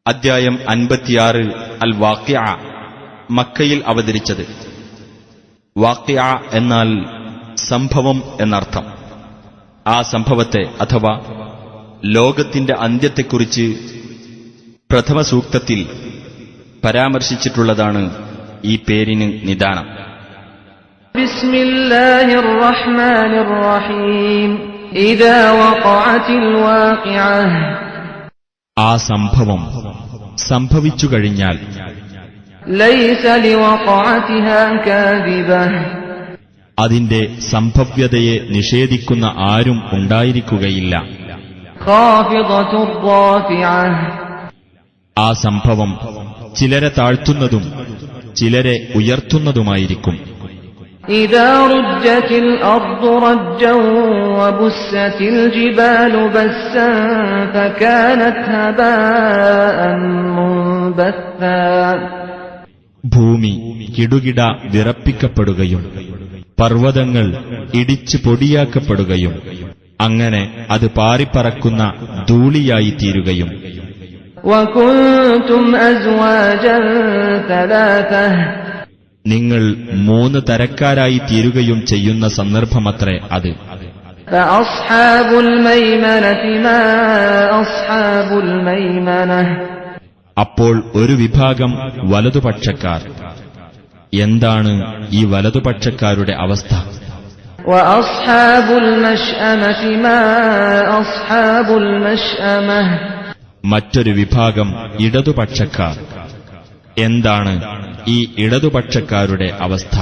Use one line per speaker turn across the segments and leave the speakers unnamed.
അദ്ധ്യായം 56 അൽ വാഖിഅ, മക്കയിൽ അവതരിച്ചത്. വാഖിഅ എന്നാൽ സംഭവം എന്നർത്ഥം. ആ സംഭവത്തെ അഥവാ ലോകത്തിന്റെ അന്ത്യത്തെക്കുറിച്ച് പ്രഥമ സൂക്തത്തിൽ പരാമർശിച്ചിട്ടുള്ളതാണ് ഈ പേരിന് നിദാനം.
ബിസ്മില്ലാഹിർ റഹ്മാനിർ റഹീം. ഇദാ വഖഅത്തിൽ വാഖിഅഹ്.
ആ സംഭവം സംഭവിച്ചു കഴിഞ്ഞാൽ
ലൈസ ലിവഖഅതിഹാ കാദിബഹ്.
അതിന്റെ സംഭവ്യതയെ നിഷേധിക്കുന്ന ആരും ഉണ്ടായിരിക്കുകയില്ല.
ഖാഫിദത്തുർ റാഫിഅഹ്.
ആ സംഭവം ചിലരെ താഴ്ത്തുന്നതും ചിലരെ ഉയർത്തുന്നതുമായിരിക്കും.
ഇദാ റുജ്ജത്തിൽ അർദു റജ്ജൻ വബുസ്സത്തിൽ ജിബാലു ബസ്സൻ ഫകാനത് ഹബാഅൻ മുൻബത്ഥാ.
ഭൂമി കിടുകിട വിറപ്പിക്കപ്പെടുകയും പർവ്വതങ്ങൾ ഇടിച്ചു പൊടിയാക്കപ്പെടുകയും അങ്ങനെ അത് പാറിപ്പറക്കുന്ന ധൂളിയായിത്തീരുകയും.
വകുൻതും അസ്വാജൻ തലാതഹ.
നിങ്ങൾ 3 തരക്കാരായി തീരുകയും ചെയ്യുന്ന സന്ദർഭമത്രേ അത്.
ഫഅസ്ഹാബുൽ മൈമനതി മാ അസ്ഹാബുൽ മൈമനഹ.
അപ്പോൾ ഒരു വിഭാഗം വലതുപക്ഷക്കാർ. എന്താണ് ഈ വലതുപക്ഷക്കാരുടെ അവസ്ഥ?
വഅസ്ഹാബുൽ മശ്അമതി മാ അസ്ഹാബുൽ മശ്അമഹ.
മറ്റൊരു വിഭാഗം ഇടതുപക്ഷക്കാർ. എന്താണ് ഈ ഇടതുപക്ഷക്കാരുടെ അവസ്ഥ?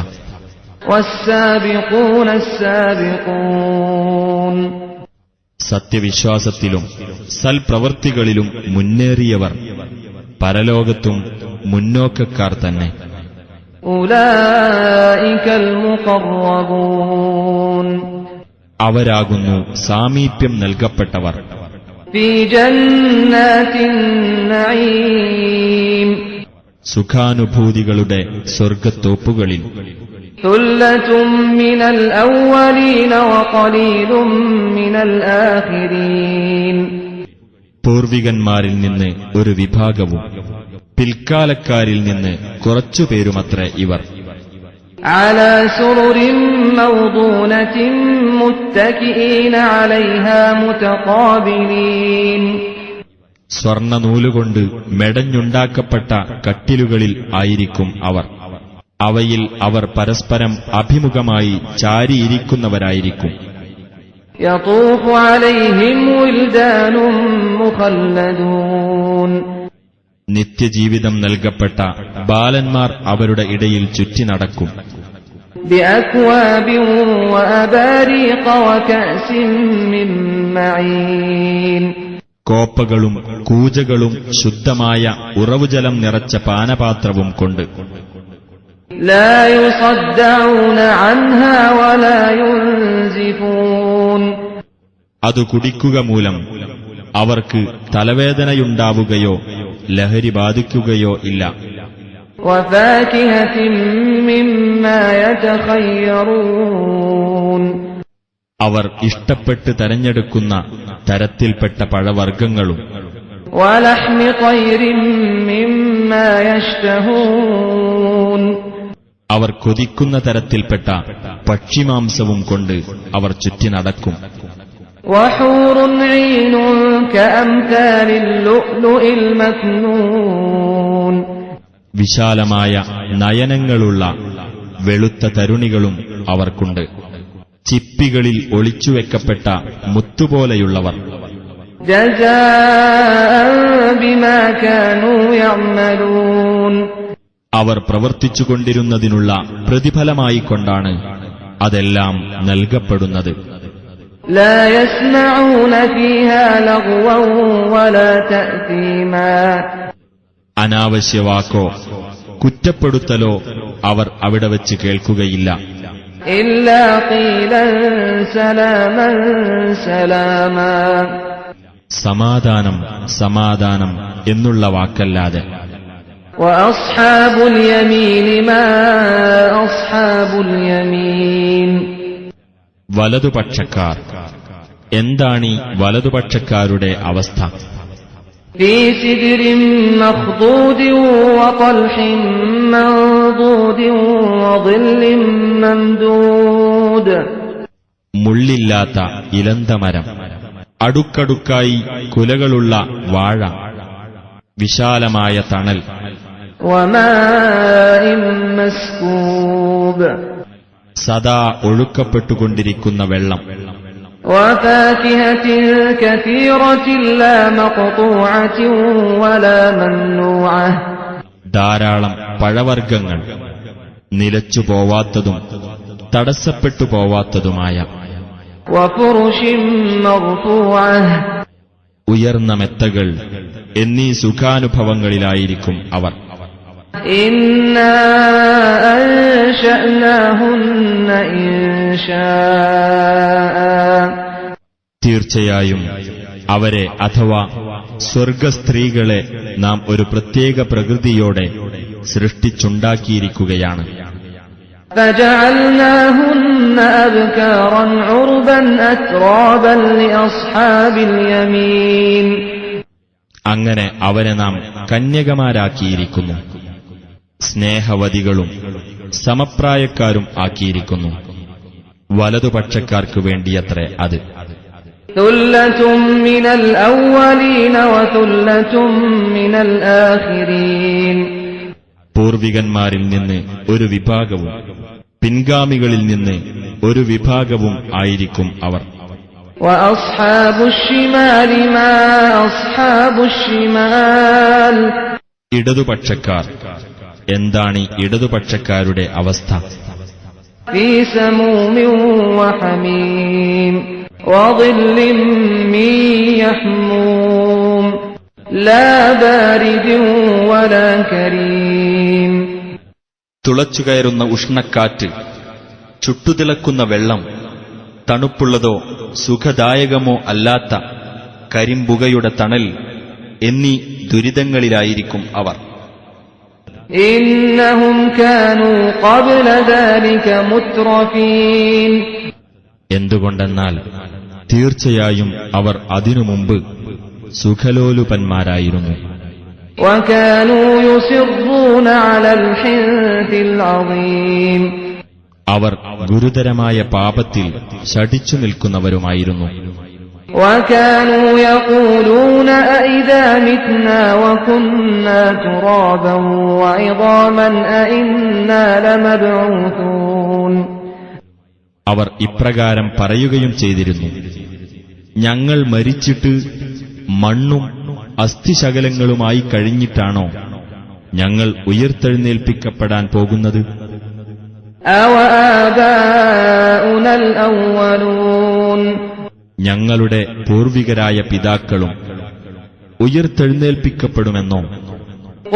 വസ്സാബിഖൂന അസ്സാബിഖൂൻ.
സത്യവിശ്വാസത്തിലും സൽപ്രവൃത്തികളിലും മുന്നേറിയവർ പരലോകത്തും മുന്നോക്കക്കാർ തന്നെ.
ഉലൈകൽ മുഖറബൂൻ.
അവരാകുന്നു സാമീപ്യം നൽകപ്പെട്ടവർ.
ഫീ ജന്നാത്തിൻ നഈം.
സുഖാനുഭൂതികളുടെ സ്വർഗത്തോപ്പുകളിൽ.
സുല്ലത്തും മിനൽ അവ്വലീന വഖലീലും മിനൽ ആഖിരീൻ.
പൂർവികന്മാരിൽ നിന്ന് ഒരു വിഭാഗവും പിൽക്കാലക്കാരിൽ നിന്ന് കുറച്ചുപേരുമത്രേ ഇവർ.
അലാ സുറുരിൻ മൗദൂനത്തിൻ മുത്തകിഈന അലൈഹാ മുതഖാബിലീൻ.
സ്വർണ്ണനൂലുകൊണ്ട് മെടഞ്ഞുണ്ടാക്കപ്പെട്ട കട്ടിലുകളിൽ ആയിരിക്കും അവർ. അവയിൽ അവർ പരസ്പരം അഭിമുഖമായി ചാരിയിരിക്കുന്നവരായിരിക്കും.
യതൂഫു അലൈഹിം വിൽദാനും മുഖല്ലദൂൻ.
നിത്യജീവിതം നൽകപ്പെട്ട ബാലന്മാർ അവരുടെ ഇടയിൽ ചുറ്റി നടക്കും.
ബിഅക്വാബിൻ വഅബാരീഖ വകഅസിൻ മിൻ മഈൻ.
കോപ്പകളും കൂജകളും ശുദ്ധമായ ഉറവുജലം നിറച്ച പാനപാത്രവും കൊണ്ട്.
ലാ യുസദ്ദഊന അൻഹാ വലാ യുൻസിഫൂൻ.
അത് കുടിക്കുക മൂലം അവർക്ക് തലവേദനയുണ്ടാവുകയോ ലഹരി ബാധിക്കുകയോ ഇല്ല.
വഫാകിഹത്തിൻ മിമ്മാ യതഖയ്യറൂൻ.
അവർ ഇഷ്ടപ്പെട്ട് തെരഞ്ഞെടുക്കുന്ന തരത്തിൽപ്പെട്ട പഴവർഗ്ഗങ്ങളും.
വലഹ്മി ത്വയ്രിൻ മിമ്മാ യശ്തഹൂൻ.
അവർ കൊതിക്കുന്ന തരത്തിൽപ്പെട്ട പക്ഷിമാംസവും കൊണ്ട് അവർ ചുറ്റി നടക്കും.
വഹൂറുൻ ഈനുൻ കഅംതാലിൽ ലുഅ്ലുഇൽ മക്നൂൻ.
വിശാലമായ നയനങ്ങളുള്ള വെളുത്ത തരുണികളും അവർക്കുണ്ട്. ചിപ്പികളിൽ ഒളിച്ചുവെക്കപ്പെട്ട മുത്തുപോലെയുള്ളവർ.
ജസാഅൻ ബിമാ കാനൂ യഅമലൂൻ.
അവർ പ്രവർത്തിച്ചുകൊണ്ടിരുന്നതിനുള്ള പ്രതിഫലമായിക്കൊണ്ടാണ് അതെല്ലാം നൽകപ്പെടുന്നത്.
ലാ യസ്മഊന ഫീഹാ ലഗ്വൻ വലാ തഅതീമാ.
അനാവശ്യവാക്കോ കുറ്റപ്പെടുത്തലോ അവർ അവിടെ വച്ച് കേൾക്കുകയില്ല.
ഇല്ലാ ഖീലൻ സലാമൻ സലാമാ.
സമാധാനം സമാധാനം എന്നുള്ള വാക്കല്ലാതെ.
വഅസ്ഹാബുൽ യമീനി മാ അസ്ഹാബുൽ യമീൻ.
വലതുപക്ഷക്കാർ. എന്താണീ വലതുപക്ഷക്കാരുടെ അവസ്ഥ?
في سدر مخضود وطلح منضود وظل ممدود
മുള്ളില്ലാത്ത ഇലന്തമരം, അടുക്കടുക്കായി കുലകളുള്ള വാഴ, വിശാലമായ തണൽ,
وماء مسكوب
സദാ ഒഴുക്കപ്പെട്ടുകൊണ്ടിരിക്കുന്ന വെള്ളം,
وفاكهة كثيرة لا مقطوعة ولا ممنوعة
ധാരാളം പഴവർഗ്ഗങ്ങൾ, നിലച്ചു പോവാത്തതും തടസ്സപ്പെട്ടു പോവാത്തതുമായ,
وفرش مرفوعة
ഉയർന്ന മെത്തകൾ എന്നീ സുഖാനുഭവങ്ങളിലായിരിക്കും അവർ.
إنا أنشأناهن إنشاء
തീർച്ചയായും അവരെ അഥവാ സ്വർഗസ്ത്രീകളെ നാം ഒരു പ്രത്യേക പ്രകൃതിയോടെ സൃഷ്ടിച്ചുണ്ടാക്കിയിരിക്കുകയാണ്.
فجعلناهن أبكارا عربا أترابا لأصحاب اليمين
അങ്ങനെ അവരെ നാം കന്യകമാരാക്കിയിരിക്കുന്നു, സ്നേഹവതികളും സമപ്രായക്കാരും ആക്കിയിരിക്കുന്നു. വലതുപക്ഷക്കാർക്കു വേണ്ടിയത്രേ അത്.
ثلة من الأولين وثلة من الآخرين
പൂർവികന്മാരിൽ നിന്ന് ഒരു വിഭാഗവും പിൻഗാമികളിൽ നിന്ന് ഒരു വിഭാഗവും ആയിരിക്കും അവർ.
وأصحاب الشمال ما أصحاب الشمال
ഇടതുപക്ഷക്കാർ, എന്താണ് ഇടതുപക്ഷക്കാരുടെ അവസ്ഥ?
في سموم وحميم وظل من يحموم لا بارد ولا كريم
തുളച്ചുകയറുന്ന ഉഷ്ണക്കാറ്റ്, ചുട്ടുതിളക്കുന്ന വെള്ളം, തണുപ്പുള്ളതോ സുഖദായകമോ അല്ലാത്ത കരിമ്പുകയുടെ തണൽ എന്നീ ദുരിതങ്ങളിലായിരിക്കും അവർ.
إنهم كانوا قبل ذلك مترفين
എന്തുകൊണ്ടെന്നാൽ തീർച്ചയായും അവർ അതിനു മുമ്പ് സുഖലോലുപന്മാരായിരുന്നു.
وكانوا يصرون على الحنث العظيم
അവർ ഗുരുതരമായ പാപത്തിൽ ശഠിച്ചു നിൽക്കുന്നവരുമായിരുന്നു.
وكانوا يقولون أئذا متنا وكنا ترابا وعظاما أئنا لمبعوثون
അവർ ഇപ്രകാരം പറയുകയും ചെയ്തിരുന്നു: ഞങ്ങൾ മരിച്ചിട്ട് മണ്ണും അസ്ഥിശകലങ്ങളുമായി കഴിഞ്ഞിട്ടാണോ ഞങ്ങൾ ഉയർത്തെഴുന്നേൽപ്പിക്കപ്പെടാൻ പോകുന്നത്?
أَوَآبَاؤُنَا الْأَوَّلُونَ
ഞങ്ങളുടെ പൂർവികരായ പിതാക്കളും ഉയർത്തെഴുന്നേൽപ്പിക്കപ്പെടുമെന്നോ?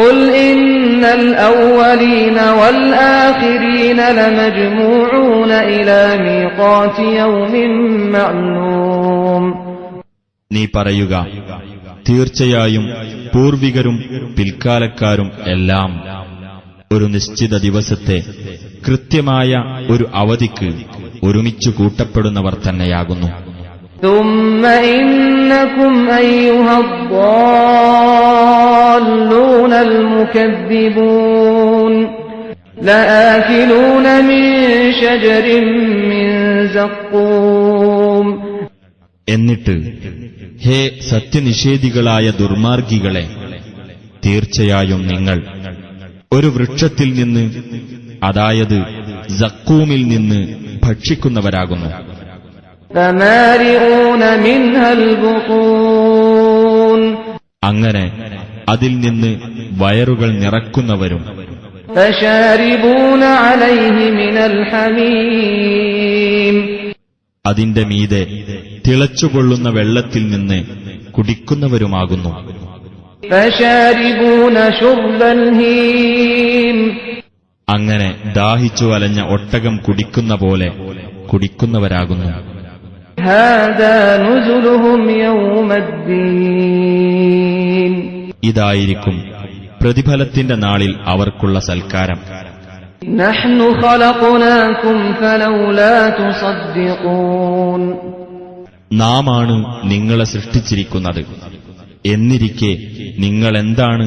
قُلْ إِنَّ الْأَوَّلِينَ وَالْآخِرِينَ لَمَجْمُوعُونَ إِلَى مِيقَاتِ يَوْمٍ مَّعْلُومٍ
നീ പറയുക, തീർച്ചയായും പൂർവികരും പിൽക്കാലക്കാരും എല്ലാം ഒരു നിശ്ചിത ദിവസത്തെ കൃത്യമായ ഒരു അവധിക്ക് ഒരുമിച്ചു കൂട്ടപ്പെടുന്നവർ തന്നെയാകുന്നു.
ثُمَّ إِنَّكُمْ أَيُّهَا الضَّالُّونَ الْمُكَذِّبُونَ لَآكِلُونَ مِن شَجَرٍ مِّن زَقُّومٍ
എന്നിട്ട്, ഹേ സത്യനിഷേധികളായ ദുർമാർഗികളെ, തീർച്ചയായും നിങ്ങൾ ഒരു വൃക്ഷത്തിൽ നിന്ന്, അതായത് സക്കൂമിൽ നിന്ന് ഭക്ഷിക്കുന്നവരാകുന്നു.
فَمَالِئُونَ مِنْهَا الْبُطُونَ
അങ്ങനെ അതിൽ നിന്ന് വയറുകൾ നിറക്കുന്നവരും.
فَشَارِبُونَ عَلَيْهِ مِنَ الْحَمِيمِ
അതിന്റെ മീതെ തിളച്ചുകൊള്ളുന്ന വെള്ളത്തിൽ നിന്ന് കുടിക്കുന്നവരുമാകുന്നു.
فَشَارِبُونَ شُرْبَ الْهِيمِ
അങ്ങനെ ദാഹിച്ചു അലഞ്ഞ ഒട്ടകം കുടിക്കുന്ന പോലെ കുടിക്കുന്നവരാകുന്നു.
هَذَا نُزُلُهُمْ يَوْمَ الدِّينِ
ഇതായിരിക്കും പ്രതിഫലത്തിന്റെ നാളിൽ അവർക്കുള്ള സൽക്കാരം.
نَحْنُ خَلَقْنَاكُمْ فَلَوْلَا تُصَدِّقُونَ
നാമാണ് നിങ്ങളെ സൃഷ്ടിച്ചിരിക്കുന്നത്, എന്നിരിക്കെ നിങ്ങളെന്താണ്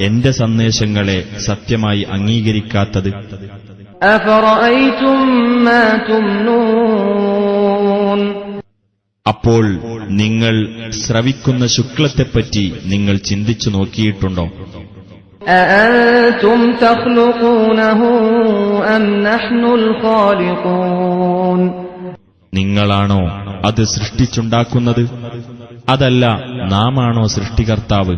എന്റെ സന്ദേശങ്ങളെ സത്യമായി അംഗീകരിക്കാത്തത്?
أفرأيتم ما تمنون
അപ്പോൾ നിങ്ങൾ ശ്രവിക്കുന്ന ശുക്ലത്തെപ്പറ്റി നിങ്ങൾ ചിന്തിച്ചു നോക്കിയിട്ടുണ്ടോ?
أأنتم تخلقونه أم نحن الخالقون
നിങ്ങളാണോ അത് സൃഷ്ടിച്ചുണ്ടാക്കുന്നത്, അതല്ല നാമാണോ സൃഷ്ടികർത്താവ്?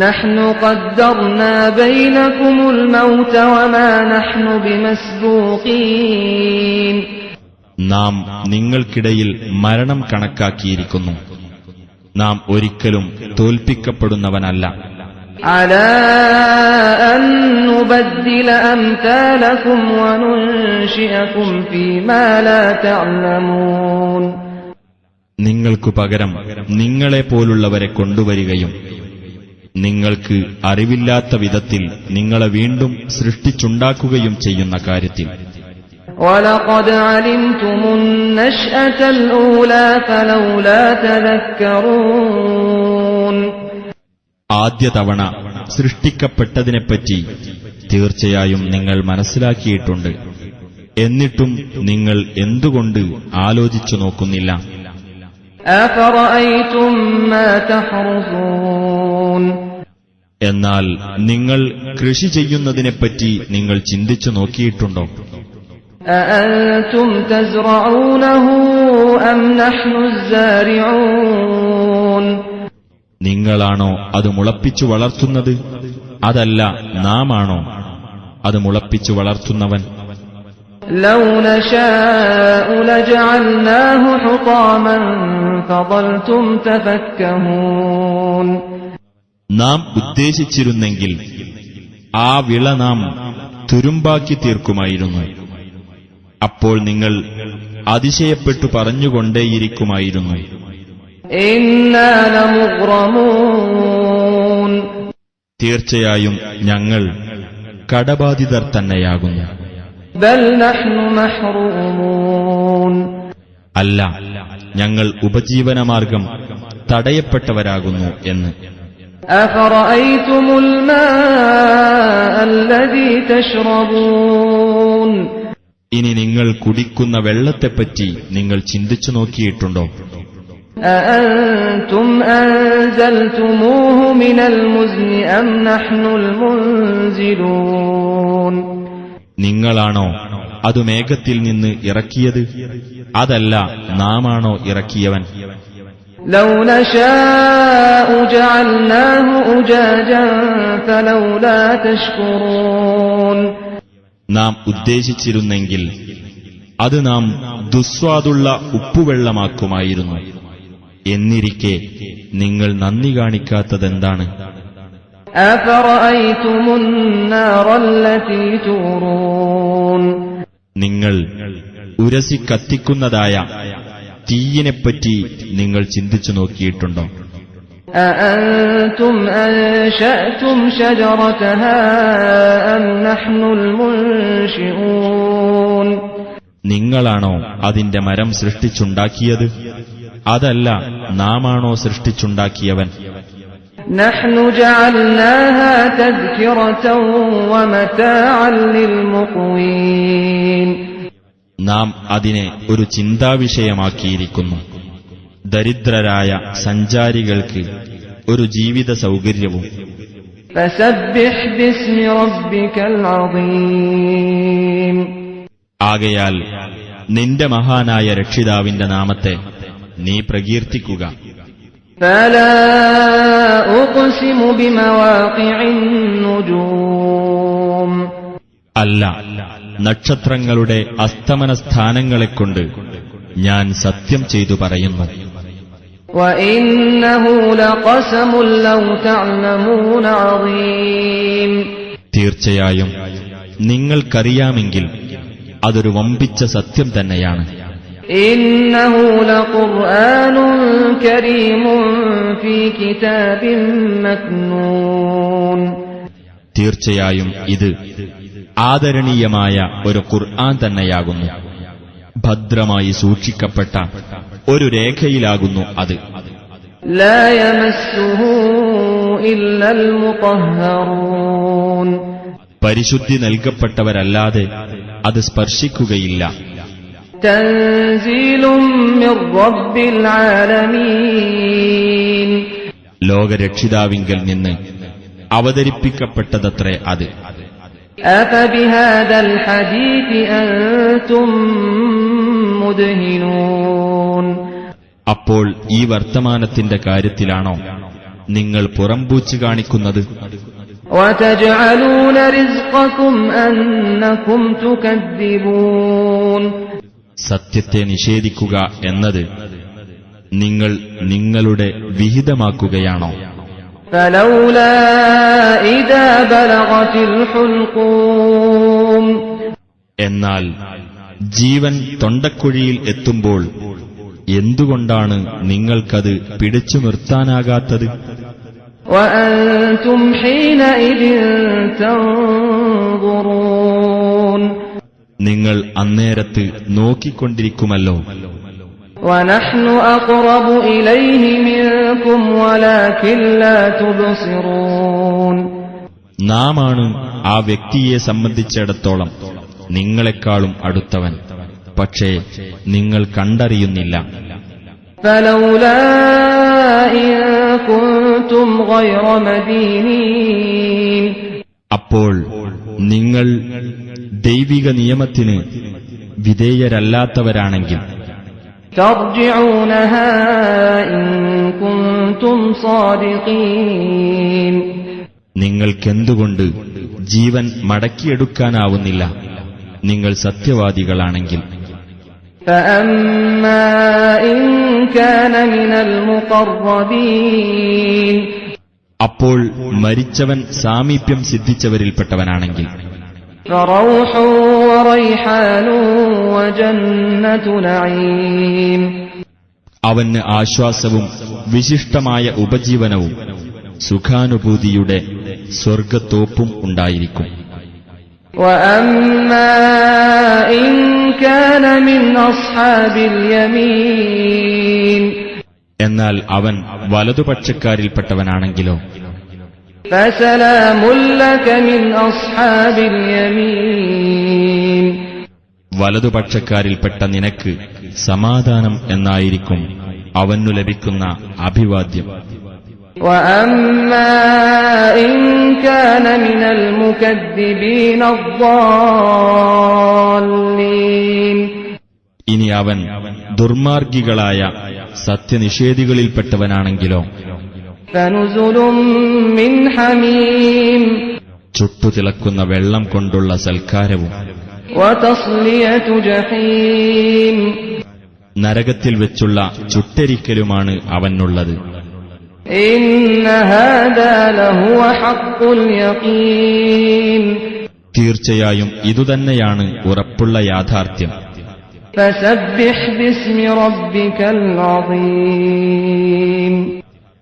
نحن قدرنا بينكم الموت وما نحن بمسبوقين
നാം നിങ്ങൾക്കിടയിൽ മരണം കണക്കാക്കിയിരിക്കുന്നു. നാം ഒരിക്കലും തോൽപ്പിക്കപ്പെടുന്നവനല്ല.
على أن نبدل أمثالكم وننشئكم فيما لا تعلمون
നിങ്ങൾക്കു പകരം നിങ്ങളെപ്പോലുള്ളവരെ കൊണ്ടുവരികയും നിങ്ങൾക്ക് അറിവില്ലാത്ത വിധത്തിൽ നിങ്ങളെ വീണ്ടും സൃഷ്ടിച്ചുണ്ടാക്കുകയും ചെയ്യുന്ന കാര്യത്തിൽ.
وَلَقَدْ عَلِمْتُمُ النَّشْأَةَ الْأُولَى فَلَوْلَا تَذَكَّرُونَ
ആദ്യ തവണ സൃഷ്ടിക്കപ്പെട്ടതിനെപ്പറ്റി തീർച്ചയായും നിങ്ങൾ മനസ്സിലാക്കിയിട്ടുണ്ട്. എന്നിട്ടും നിങ്ങൾ എന്തുകൊണ്ട് ആലോചിച്ചു നോക്കുന്നില്ല?
أَفَرَأَيْتُم مَّا تَحْرُثُونَ
എന്നാൽ നിങ്ങൾ കൃഷി ചെയ്യുന്നതിനെപ്പറ്റി നിങ്ങൾ ചിന്തിച്ചു നോക്കിയിട്ടുണ്ടോ?
أَأَنتُمْ تَزْرَعُونَهُ أَمْ نَحْنُ الزَّارِعُونَ
നിങ്ങളാണോ അത് മുളപ്പിച്ചു വളർത്തുന്നത്, അതല്ല നാമാണോ അത് മുളപ്പിച്ചു വളർത്തുന്നവൻ?
لو نشاء لجعلناه حطاما فظلتم تفكهون
നാം ഉദ്ദേശിച്ചിരുന്നെങ്കിൽ ആ വിള നാം തുരുമ്പാക്കി തീർക്കുമായിരുന്നു. അപ്പോൾ നിങ്ങൾ അതിശയപ്പെട്ടു പറഞ്ഞുകൊണ്ടേയിരിക്കുമായിരുന്നു,
إنا لمغرمون
തീർച്ചയായും ഞങ്ങൾ കടബാധിതർ തന്നെയാകുന്നു.
بل نحن محرومون
അല്ല, ഞങ്ങൾ ഉപജീവനമാർഗം തടയപ്പെട്ടവരാകുന്നു എന്ന്.
أفرأيتم الماء الذي تشربون
ഇനി നിങ്ങൾ കുടിക്കുന്ന വെള്ളത്തെപ്പറ്റി നിങ്ങൾ ചിന്തിച്ചു നോക്കിയിട്ടുണ്ടോ?
أأنتم أنزلتموه من المزن أم نحن المنزلون
നിങ്ങളാണോ അത് മേഘത്തിൽ നിന്ന് ഇറക്കിയത്, അതല്ല നാമാണോ ഇറക്കിയവൻ?
لو نشاء جعلناه أجاجا فلولا تشكرون
നാം ഉദ്ദേശിച്ചിരുന്നെങ്കിൽ അത് നാം ദുസ്വാദുള്ള ഉപ്പുവെള്ളമാക്കുമായിരുന്നു. എന്നിരിക്കെ നിങ്ങൾ നന്ദി കാണിക്കാത്തതെന്താണ്?
أفرأيتم النار التي تورون
നിങ്ങൾ ഉരസി കത്തിക്കുന്നതായ തീയിനെപ്പറ്റി നിങ്ങൾ ചിന്തിച്ചു നോക്കിയിട്ടുണ്ടോ?
أأنتم أنشأتم شجرتها أم نحن المنشئون
നിങ്ങളാണോ അതിന്റെ മരം സൃഷ്ടിച്ചുണ്ടാക്കിയത്, അതല്ല നാമാണോ സൃഷ്ടിച്ചുണ്ടാക്കിയവൻ?
نحن جعلناها تذكرة ومتاعا للمقوين
നാം അതിനെ ഒരു ചിന്താവിഷയമാക്കിയിരിക്കുന്നു, ദരിദ്രരായ സഞ്ചാരികൾക്ക് ഒരു ജീവിത സൗകര്യവും.
فسبح باسم ربك العظيم
ആകയാൽ നിന്റെ മഹാനായ രക്ഷിതാവിന്റെ നാമത്തെ നീ പ്രകീർത്തിക്കുക.
فلا أقسم بمواقع النجوم
അല്ല, നക്ഷത്രങ്ങളുടെ അസ്തമന സ്ഥാനങ്ങളെക്കൊണ്ട് ഞാൻ സത്യം ചെയ്തു പറയുന്നു.
وإنه لقسم لو تعلمون عظيم
തീർച്ചയായും നിങ്ങൾക്കറിയാമെങ്കിൽ അതൊരു വമ്പിച്ച സത്യം തന്നെയാണ്.
إنه لقرآن كريم في كتاب مكنون
തീർച്ചയായും ഇത് ആദരണീയമായ ഒരു ഖുർആൻ തന്നെയാകുന്നു. ഭദ്രമായി സൂക്ഷിക്കപ്പെട്ട ഒരു രേഖയിലാകുന്നു അത്.
لا يمسه إلا المطهرون
പരിശുദ്ധി നൽകപ്പെട്ടവരല്ലാതെ അത് സ്പർശിക്കുകയില്ല.
تنزيل من رب العالمين
ലോകരക്ഷിതാവിങ്കൽ നിന്ന് അവതരിപ്പിക്കപ്പെട്ടതത്രേ അത്.
أفبهذا الحديث أنتم مدهنون
അപ്പോൾ ഈ വർത്തമാനത്തിന്റെ കാര്യത്തിലാണോ നിങ്ങൾ പുറംപൂച്ചു കാണിക്കുന്നത്?
وتجعلون رزقكم أنكم تكذبون
സത്യത്തെ നിഷേധിക്കുക എന്നത് നിങ്ങൾ നിങ്ങളുടെ വിഹിതമാക്കുകയാണോ?
فلولا إذا بلغت الحلقوم
എന്നാൽ ജീവൻ തൊണ്ടക്കുഴിയിൽ എത്തുമ്പോൾ എന്തുകൊണ്ടാണ് നിങ്ങൾക്കത് പിടിച്ചു നിർത്താനാകാത്തത്?
وأنتم حينئذ تنظرون
നിങ്ങൾ അന്നേരത്ത് നോക്കിക്കൊണ്ടിരിക്കുമല്ലോ.
ونحن أقرب إليه منكم ولكن لا تبصرون
നാമാണ് ആ വ്യക്തിയെ സംബന്ധിച്ചിടത്തോളം നിങ്ങളെക്കാളും അടുത്തവൻ, പക്ഷേ നിങ്ങൾ കണ്ടറിയുന്നില്ല.
فلولا إن كنتم غير مدينين
അപ്പോൾ നിങ്ങൾ ദൈവിക നിയമത്തിന് വിധേയരല്ലാത്തവരാണെങ്കിൽ
ترجعونها إن كنتم صادقين
നിങ്ങൾക്കെന്തുകൊണ്ട് ജീവൻ മടക്കിയെടുക്കാനാവുന്നില്ല നിങ്ങൾ സത്യവാദികളാണെങ്കിൽ?
فأما إن كان من المقربين
അപ്പോൾ മരിച്ചവൻ സാമീപ്യം സിദ്ധിച്ചവരിൽപ്പെട്ടവനാണെങ്കിൽ
فروح وريحان وجنة نعيم
അവന് ആശ്വാസവും വിശിഷ്ടമായ ഉപജീവനവും സുഖാനുഭൂതിയുടെ സ്വർഗത്തോപ്പും ഉണ്ടായിരിക്കും.
وأما إن كان من أصحاب اليمين
എന്നാൽ അവൻ വലതുപക്ഷക്കാരിൽപ്പെട്ടവനാണെങ്കിലോ
فسلام لك من أصحاب اليمين
വലതുപക്ഷക്കാരിൽപ്പെട്ട നിനക്ക് സമാധാനം എന്നായിരിക്കും അവനു ലഭിക്കുന്ന അഭിവാദ്യം.
وأما إن كان من المكذبين الضالين
ഇനി അവൻ ദുർമാർഗികളായ സത്യനിഷേധികളിൽപ്പെട്ടവനാണെങ്കിലോ
فنزل من حميم
ചുട്ടുതിളക്കുന്ന വെള്ളം കൊണ്ടുള്ള സൽക്കാരവും
وتصلية جحيم
നരകത്തിൽ വെച്ചുള്ള ചുട്ടരിക്കലുമാണ് അവനുള്ളത്.
إن هذا لهو حق اليقين
തീർച്ചയായും ഇതുതന്നെയാണ് ഉറപ്പുള്ള യാഥാർത്ഥ്യം.
فسبح باسم ربك العظيم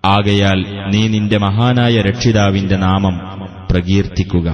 ആകയാൽ നീ നിന്റെ മഹാനായ രക്ഷിതാവിന്റെ നാമം പ്രകീർത്തിക്കുക.